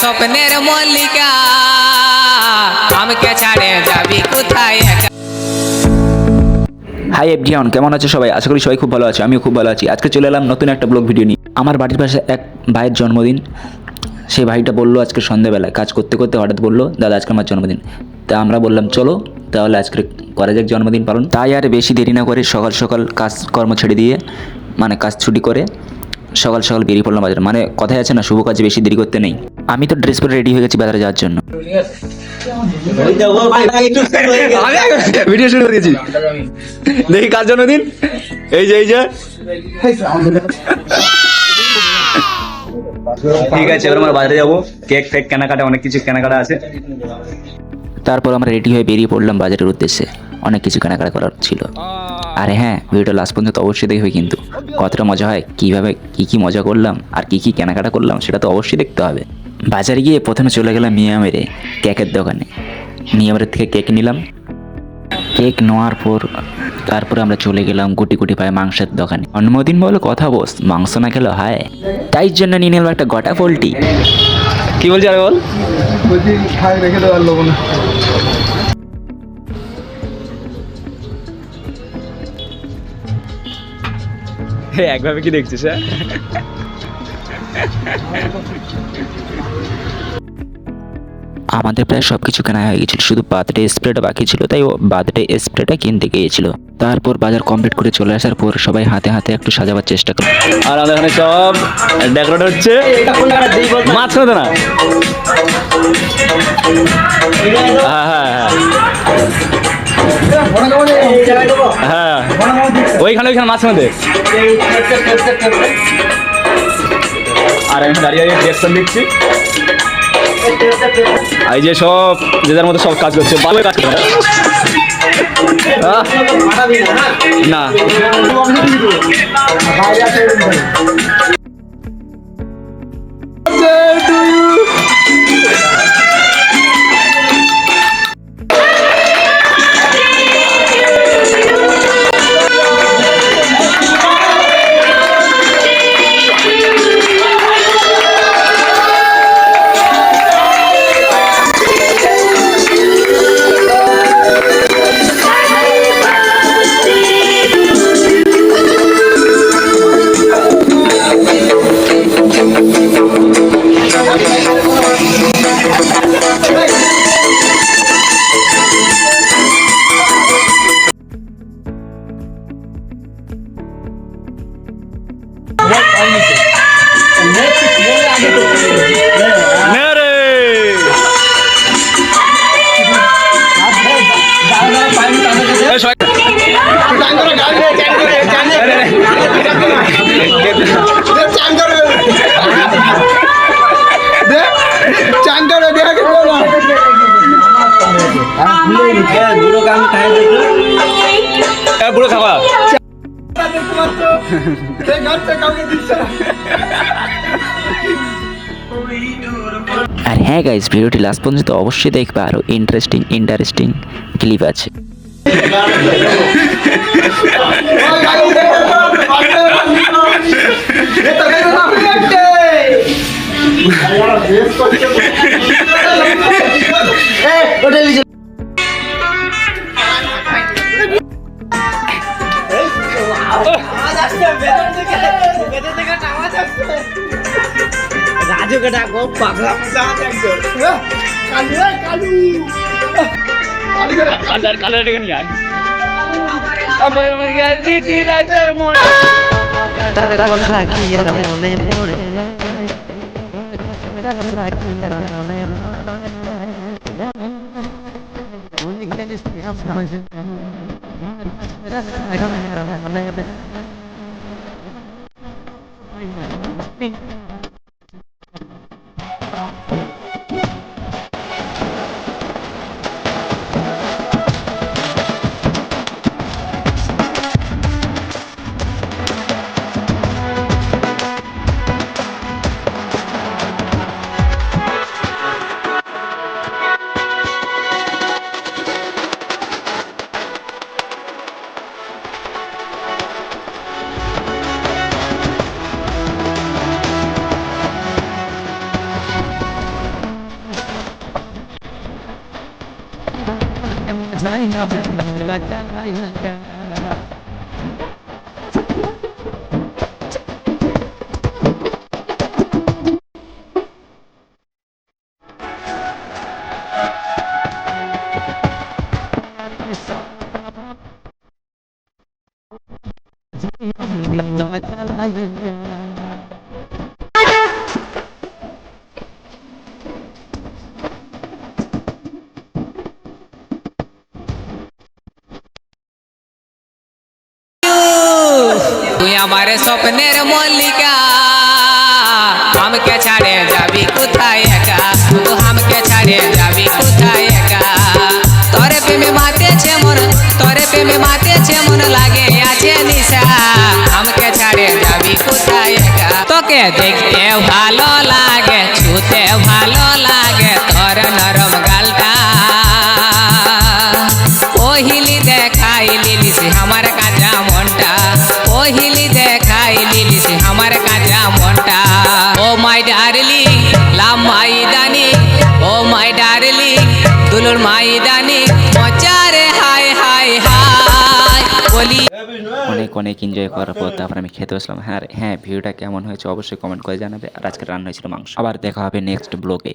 স্বপ্নের মল্লিকা, আমাকে ছাড়ে যাবি কোথায় একা। হাই এভরিওয়ান, কেমন আছো সবাই? আশা করি সবাই খুব ভালো আছে, আমিও খুব ভালো আছি। আজকে চলে এলাম নতুন একটা ব্লগ ভিডিও নিয়ে। আমার বাড়ির পাশে এক ভাইয়ের জন্মদিন। সেই ভাইটা বললো আজকে সন্ধ্যাবেলায় কাজ করতে করতে হঠাৎ বললো, দাদা আজকে আমার জন্মদিন। তা আমরা বললাম চলো তাহলে আজকে করা যাক জন্মদিন পালন। তাই আর বেশি দেরি না করে সকাল সকাল কাজকর্ম ছেড়ে দিয়ে, মানে কাজ ছুটি করে সকাল সকাল বেরিয়ে পড়লাম বাজারে। মানে কথায় আছে না, শুভ কাজে বেশি দেরি করতে নেই। আমি তো ড্রেস পরে রেডি হয়ে গেছি বাজারে যাওয়ার জন্য। ভিডিও শুরু করেছি, দেখি কার জন্মদিন। এই যে ঠিক আছে, এবার আমরা বাজারে যাবো। কেক ফেক কেনাকাটা, অনেক কিছু কেনাকাটা আছে। তারপর আমরা রেডি হয়ে বেরিয়ে পড়লাম বাজারের উদ্দেশ্যে। অনেক কিছু কেনাকাটা করার ছিল। আরে হ্যাঁ, ভিডিওটা লাস্ট পর্যন্ত অবশ্যই দেখবে, কিন্তু কতটা মজা হয়, কীভাবে কী মজা করলাম আর কী কেনাকাটা করলাম সেটা তো অবশ্যই দেখতে হবে। বাজারে গিয়ে প্রথমে চলে গেলাম মিয়ামেরে কেকের দোকানে। মিয়ামের থেকে কেক নিলাম। কেক নেওয়ার পর তারপরে আমরা চলে গেলাম গুটি গুটি পায়ে মাংসের দোকানে। জন্মদিন বলে কথা বস, মাংস না খেলে হয়, তাই জন্য নিয়ে নিলাম একটা গোটা পোল্ট্রি। কি বলছি আরে বল। খাই রেখে দেওয়ার লোক না। একভাবে কি দেখছিস? হ্যাঁ, আমাদের প্রায় সব কিছু কেনা হয়ে গেছিল, শুধু বার্থডে স্প্রেটা বাকি ছিল, তাই ও বার্থডে স্প্রেটা কিনতে গিয়েছিল। তারপর বাজার কমপ্লিট করে চলে আসার পর সবাই হাতে হাতে একটু সাজাবার চেষ্টা করে। আর আমাদের এখানে সব ডেকোরেট হচ্ছে। মাছ না, হ্যাঁ হ্যাঁ হ্যাঁ, ওইখানে মাছ মধ্যে। আর আমি দাঁড়িয়ে দেখছি, এই যে সব যে যার মতো সব কাজ করছে, ভালো কাজ করে না। বুড়ো খাওয়া আর হ্যাঁ গাইস, ভিডিওটি লাস্ট পর্যন্ত অবশ্যই দেখবে, আরও ইন্টারেস্টিং ক্লিপ আছে। রাজুকে ডাকো, পাগলা কালার ডেকে নিয়ে আয়। তুই আমার স্বপ্নের মল্লিকা আমাকে ছাড়ে যাবি কোথায় একা তু আমাকে ছাড়ে যাবি কোথায় একা তোরে প্রেমে মাতেছে মন তোরে প্রেমে মাতেছে মন লাগে আছে নিশা আমাকে ছাড়ে যাবি কোথায় একা তোকে দেখতে ভালো লাগে ছুতে ভালো লাগে তোর নরম গালটা ওহিলি দেখাই লিলিস আমার কাঁচা মনটা ওহিলি দেখাই লিলিস আমার কাঁচা মনটা ও মাই ডার্লিং লাভ মাইদানি ও মাই ডার্লিং দুলুর মাইদানি মচারে হাই হাই হাই বলি অনেক অনেক এনজয় করার পর তারপর আমি খেতে বসলাম। হ্যাঁ ভিডিওটা কেমন হয়েছে অবশ্যই কমেন্ট করে জানাবে। আর আজকে রান্না হয়েছিল মাংস। আবার দেখা হবে নেক্সট ব্লগে।